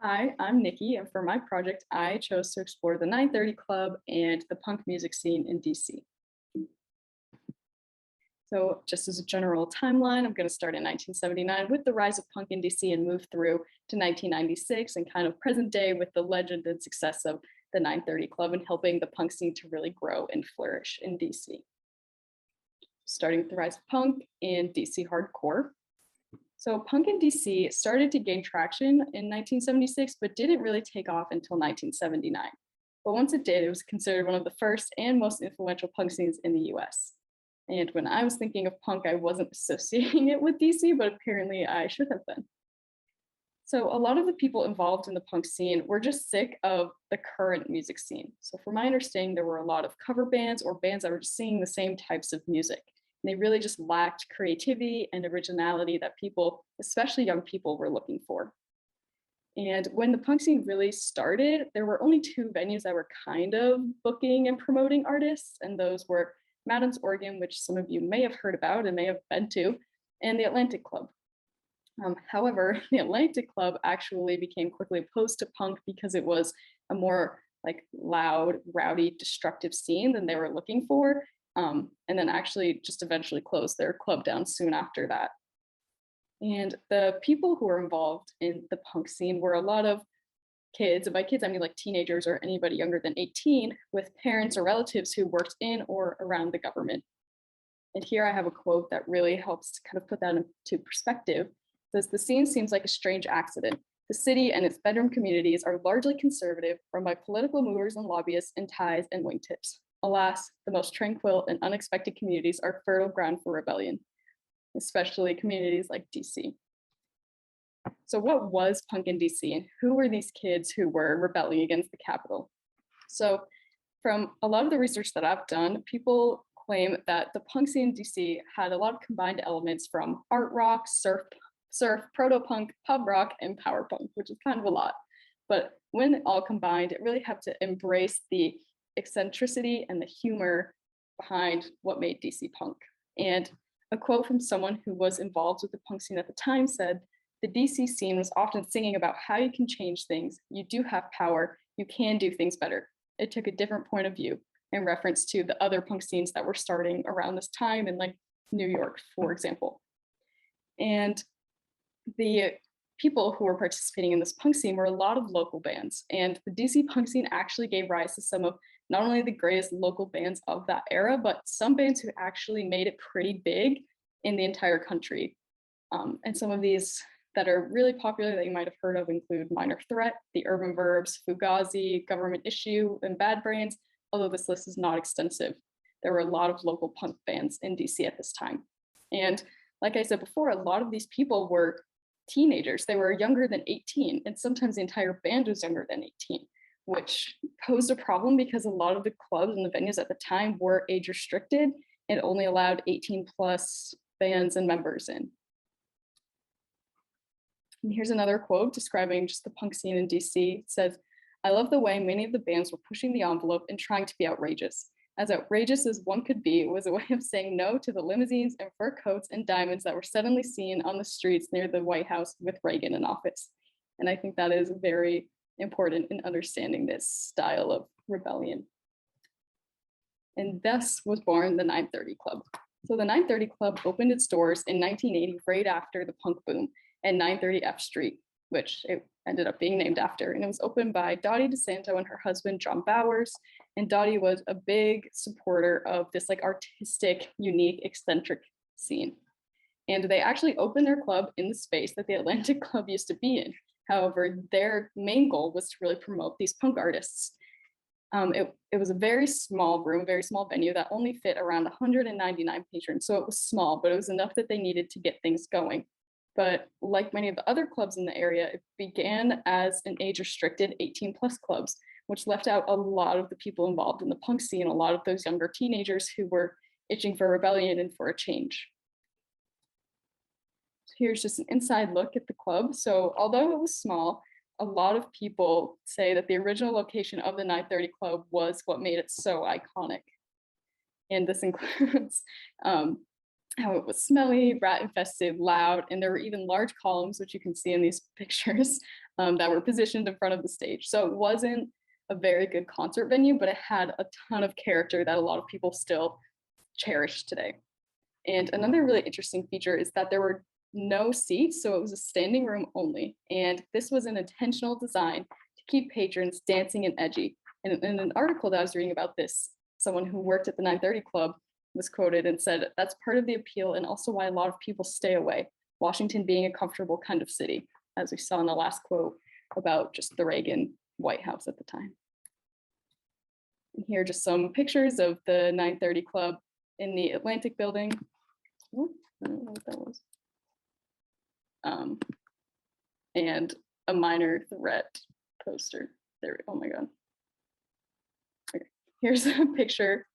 Hi, I'm Nikki, and for my project, I chose to explore the 930 Club and the punk music scene in DC. So just as a general timeline, I'm going to start in 1979 with the rise of punk in DC and move through to 1996 and kind of present day with the legend and success of the 930 Club and helping the punk scene to really grow and flourish in DC. Starting with the rise of punk in DC hardcore. So punk in DC started to gain traction in 1976, but didn't really take off until 1979. But once it did, it was considered one of the first and most influential punk scenes in the US. And when I was thinking of punk, I wasn't associating it with DC, but apparently I should have been. So a lot of the people involved in the punk scene were just sick of the current music scene. So from my understanding, there were a lot of cover bands or bands that were just singing the same types of music. And they really just lacked creativity and originality that people, especially young people, were looking for. And when the punk scene really started, there were only two venues that were kind of booking and promoting artists, and those were Madams Organ, which some of you may have heard about and may have been to, and the Atlantic Club. However, the Atlantic Club actually became quickly opposed to punk because it was a more like loud, rowdy, destructive scene than they were looking for, and then actually just eventually closed their club down soon after that. And the people who were involved in the punk scene were a lot of kids, and by kids I mean like teenagers or anybody younger than 18, with parents or relatives who worked in or around the government. And here I have a quote that really helps to kind of put that into perspective. It says, "The scene seems like a strange accident. The city and its bedroom communities are largely conservative, run by political movers and lobbyists and ties and wingtips. Alas, the most tranquil and unexpected communities are fertile ground for rebellion, especially communities like DC." So what was punk in DC and who were these kids who were rebelling against the Capitol? So from a lot of the research that I've done, people claim that the punk scene in DC had a lot of combined elements from art rock, surf, proto-punk, pub rock, and power punk, which is kind of a lot. But when it all combined, it really had to embrace the eccentricity and the humor behind what made DC punk. And a quote from someone who was involved with the punk scene at the time said, "The DC scene was often singing about how you can change things, you do have power, you can do things better. It took a different point of view," in reference to the other punk scenes that were starting around this time in like New York, for example. And the people who were participating in this punk scene were a lot of local bands. And the DC punk scene actually gave rise to some of not only the greatest local bands of that era, but some bands who actually made it pretty big in the entire country. And some of these that are really popular that you might have heard of include Minor Threat, The Urban Verbs, Fugazi, Government Issue, and Bad Brains, although this list is not extensive. There were a lot of local punk bands in DC at this time. And like I said before, a lot of these people were teenagers. They were younger than 18, and sometimes the entire band was younger than 18, which posed a problem because a lot of the clubs and the venues at the time were age restricted and only allowed 18 plus bands and members in. And here's another quote describing just the punk scene in DC. It says, "I love the way many of the bands were pushing the envelope and trying to be outrageous. As outrageous as one could be was a way of saying no to the limousines and fur coats and diamonds that were suddenly seen on the streets near the White House with Reagan in office." And I think that is very important in understanding this style of rebellion. And thus was born the 930 Club. So the 930 Club opened its doors in 1980, right after the punk boom, at 930 F Street, which it ended up being named after. And it was opened by Dottie DeSanto and her husband, John Bowers. And Dottie was a big supporter of this like artistic, unique, eccentric scene. And they actually opened their club in the space that the Atlantic Club used to be in. However, their main goal was to really promote these punk artists. It was a very small room, very small venue that only fit around 199 patrons. So it was small, but it was enough that they needed to get things going. But like many of the other clubs in the area, it began as an age restricted 18 plus clubs, which left out a lot of the people involved in the punk scene, a lot of those younger teenagers who were itching for rebellion and for a change. So here's just an inside look at the club. So although it was small, a lot of people say that the original location of the 930 Club was what made it so iconic. And this includes how it was smelly, rat infested, loud, and there were even large columns, which you can see in these pictures, that were positioned in front of the stage. So it wasn't a very good concert venue, but it had a ton of character that a lot of people still cherish today. And another really interesting feature is that there were no seats, so it was a standing room only. And this was an intentional design to keep patrons dancing and edgy. And in an article that I was reading about this, someone who worked at the 930 Club was quoted and said, "That's part of the appeal and also why a lot of people stay away. Washington being a comfortable kind of city," as we saw in the last quote about just the Reagan White House at the time. And here are just some pictures of the 930 Club in the Atlantic Building. Ooh, I don't know what that was. And a Minor Threat poster. There, oh my God. Okay. Here's a picture.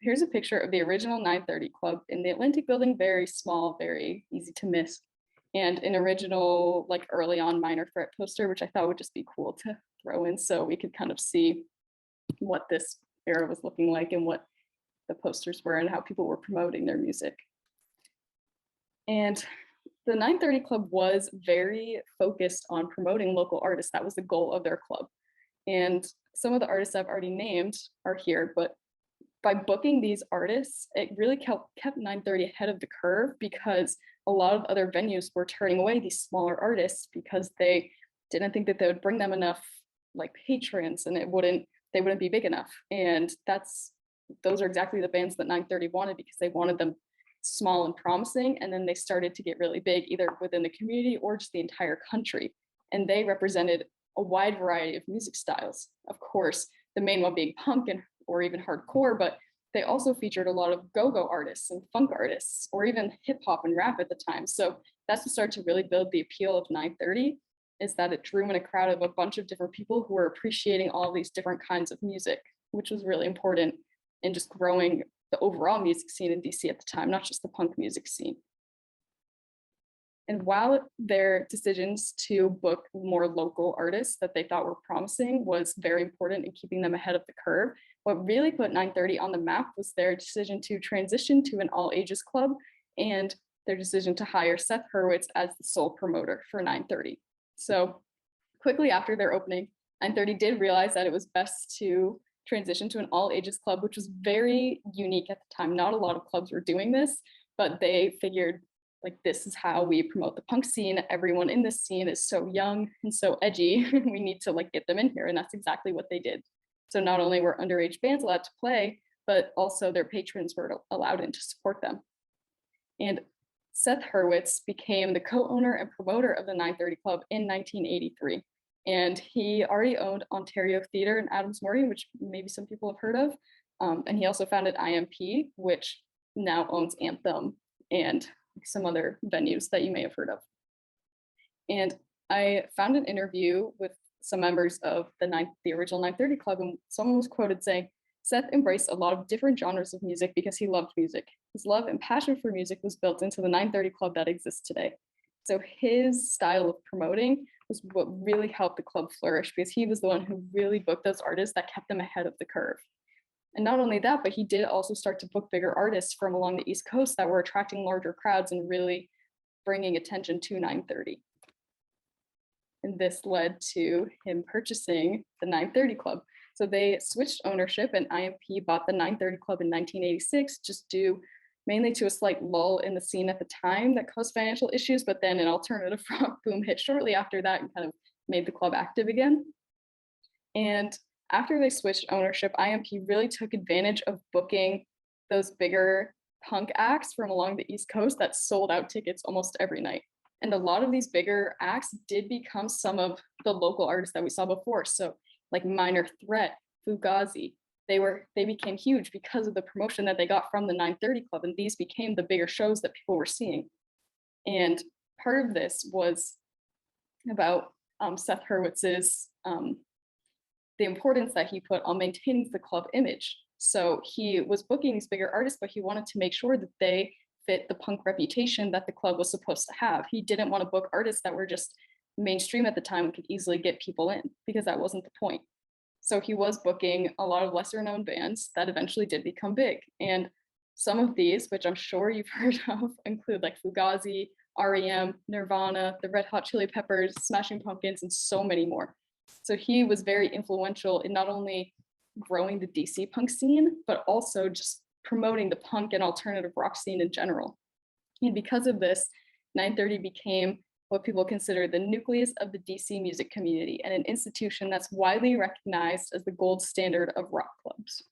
Here's a picture of the original 930 Club in the Atlantic Building, very small, very easy to miss. And an original, like early on Minor Threat poster, which I thought would just be cool to throw in so we could kind of see what this era was looking like and what the posters were and how people were promoting their music. And the 930 Club was very focused on promoting local artists. That was the goal of their club. And some of the artists I've already named are here, but by booking these artists, it really kept 930 ahead of the curve because a lot of other venues were turning away these smaller artists because they didn't think that they would bring them enough like patrons and they wouldn't be big enough. And those are exactly the bands that 930 wanted because they wanted them small and promising. And then they started to get really big either within the community or just the entire country. And they represented a wide variety of music styles. Of course, the main one being punk or even hardcore, but they also featured a lot of go-go artists and funk artists, or even hip hop and rap at the time. So that's to start to really build the appeal of 930, is that it drew in a crowd of a bunch of different people who were appreciating all these different kinds of music, which was really important in just growing the overall music scene in DC at the time, not just the punk music scene. And while their decisions to book more local artists that they thought were promising was very important in keeping them ahead of the curve, what really put 930 on the map was their decision to transition to an all ages club and their decision to hire Seth Hurwitz as the sole promoter for 930. So quickly after their opening, 930 did realize that it was best to transition to an all ages club, which was very unique at the time. Not a lot of clubs were doing this, but they figured like, this is how we promote the punk scene. Everyone in this scene is so young and so edgy. We need to like get them in here. And that's exactly what they did. So not only were underage bands allowed to play, but also their patrons were allowed in to support them. And Seth Hurwitz became the co-owner and promoter of the 930 Club in 1983. And he already owned Ontario Theatre in Adams Morgan, which maybe some people have heard of. And he also founded IMP, which now owns Anthem and some other venues that you may have heard of. And I found an interview with some members of the original 930 Club, and someone was quoted saying, "Seth embraced a lot of different genres of music because he loved music. His love and passion for music was built into the 930 Club that exists today." So his style of promoting was what really helped the club flourish because he was the one who really booked those artists that kept them ahead of the curve. And not only that, but he did also start to book bigger artists from along the East Coast that were attracting larger crowds and really bringing attention to 930. And this led to him purchasing the 930 Club. So they switched ownership and IMP bought the 930 Club in 1986, just due mainly to a slight lull in the scene at the time that caused financial issues, but then an alternative rock boom hit shortly after that and kind of made the club active again. And after they switched ownership, IMP really took advantage of booking those bigger punk acts from along the East Coast that sold out tickets almost every night. And a lot of these bigger acts did become some of the local artists that we saw before. So like Minor Threat, Fugazi, they became huge because of the promotion that they got from the 930 Club. And these became the bigger shows that people were seeing. And part of this was about Seth Hurwitz's the importance that he put on maintaining the club image. So he was booking these bigger artists, but he wanted to make sure that they fit the punk reputation that the club was supposed to have. He didn't want to book artists that were just mainstream at the time and could easily get people in, because that wasn't the point. So he was booking a lot of lesser known bands that eventually did become big. And Some of these, which I'm sure you've heard of, include like Fugazi, REM, Nirvana, the Red Hot Chili Peppers, Smashing Pumpkins, and so many more. So he was very influential in not only growing the DC punk scene, but also just promoting the punk and alternative rock scene in general. And because of this, 930 became what people consider the nucleus of the DC music community and an institution that's widely recognized as the gold standard of rock clubs.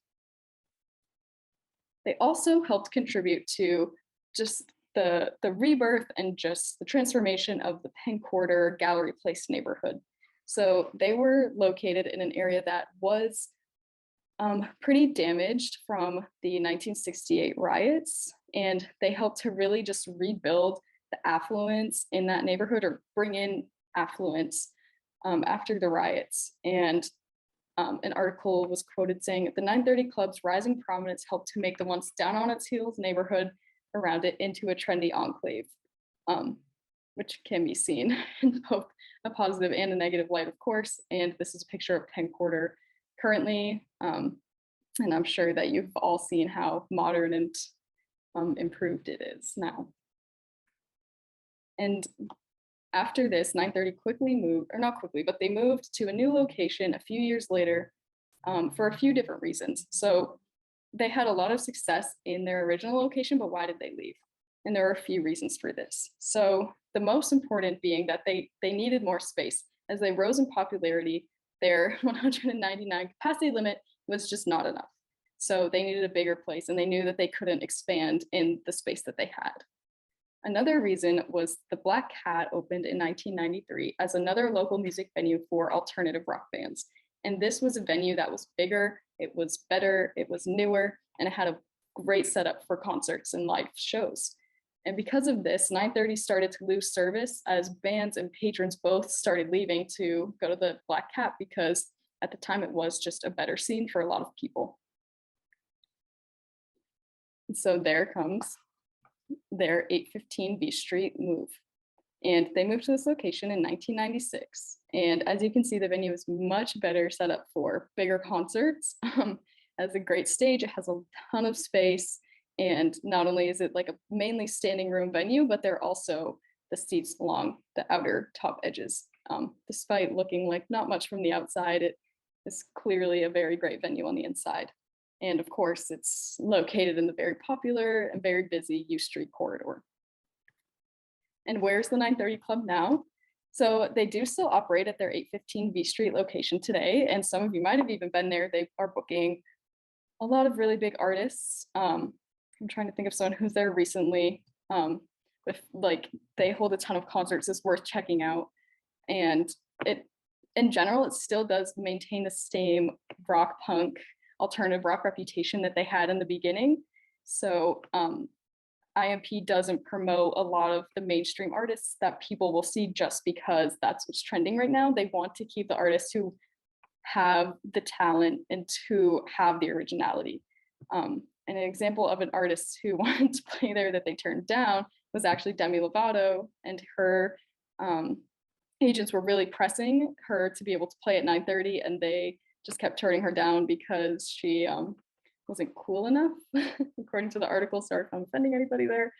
They also helped contribute to just the rebirth and just the transformation of the Penn Quarter Gallery Place neighborhood. So they were located in an area that was pretty damaged from the 1968 riots, and they helped to really just rebuild the affluence in that neighborhood, or bring in affluence after the riots. And an article was quoted saying, the 930 Club's rising prominence helped to make the once down on its heels neighborhood around it into a trendy enclave, which can be seen in both a positive and a negative light, of course. And this is a picture of Penn Quarter currently. And I'm sure that you've all seen how modern and improved it is now. And after this, 930 quickly moved, or not quickly, but they moved to a new location a few years later for a few different reasons. So they had a lot of success in their original location, but why did they leave? And there are a few reasons for this. So the most important being that they needed more space. As they rose in popularity, their 199 capacity limit was just not enough. So they needed a bigger place, and they knew that they couldn't expand in the space that they had. Another reason was the Black Cat opened in 1993 as another local music venue for alternative rock bands. And this was a venue that was bigger, it was better, it was newer, and it had a great setup for concerts and live shows. And because of this, 930 started to lose service as bands and patrons both started leaving to go to the Black Cat, because at the time it was just a better scene for a lot of people. And so there comes their 815 V Street move. And they moved to this location in 1996. And as you can see, the venue is much better set up for bigger concerts. It has a great stage, it has a ton of space. And not only is it like a mainly standing room venue, but they're also the seats along the outer top edges. Despite looking like not much from the outside, it is clearly a very great venue on the inside. And of course, it's located in the very popular and very busy U Street corridor. And where's the 930 Club now? So they do still operate at their 815 V Street location today. And some of you might have even been there. They are booking a lot of really big artists. I'm trying to think of someone who's there recently. With like, they hold a ton of concerts. It's worth checking out. And it, in general, it still does maintain the same rock punk, alternative rock reputation that they had in the beginning. So IMP doesn't promote a lot of the mainstream artists that people will see just because that's what's trending right now. They want to keep the artists who have the talent and who have the originality. And an example of an artist who wanted to play there that they turned down was actually Demi Lovato, and her agents were really pressing her to be able to play at 930, and they just kept turning her down because she wasn't cool enough, according to the article. Sorry if I'm offending anybody there.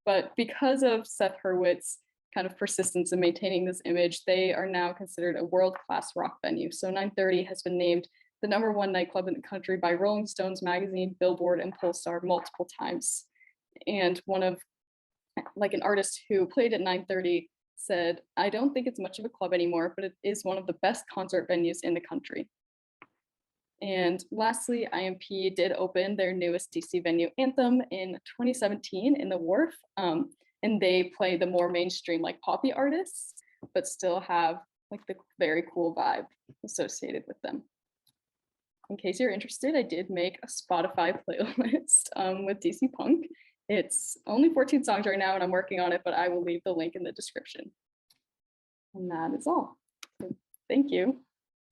But because of Seth Hurwitz's kind of persistence in maintaining this image, they are now considered a world-class rock venue. So 930 has been named the #1 nightclub in the country by Rolling Stones magazine, Billboard, and Pollstar multiple times. And one of, like, an artist who played at 930 said, "I don't think it's much of a club anymore, but it is one of the best concert venues in the country." And lastly, IMP did open their newest DC venue, Anthem, in 2017 in the Wharf. And they play the more mainstream, like poppy artists, but still have like the very cool vibe associated with them. In case you're interested, I did make a Spotify playlist with DC Punk. It's only 14 songs right now, and I'm working on it, but I will leave the link in the description. And that is all. So, thank you.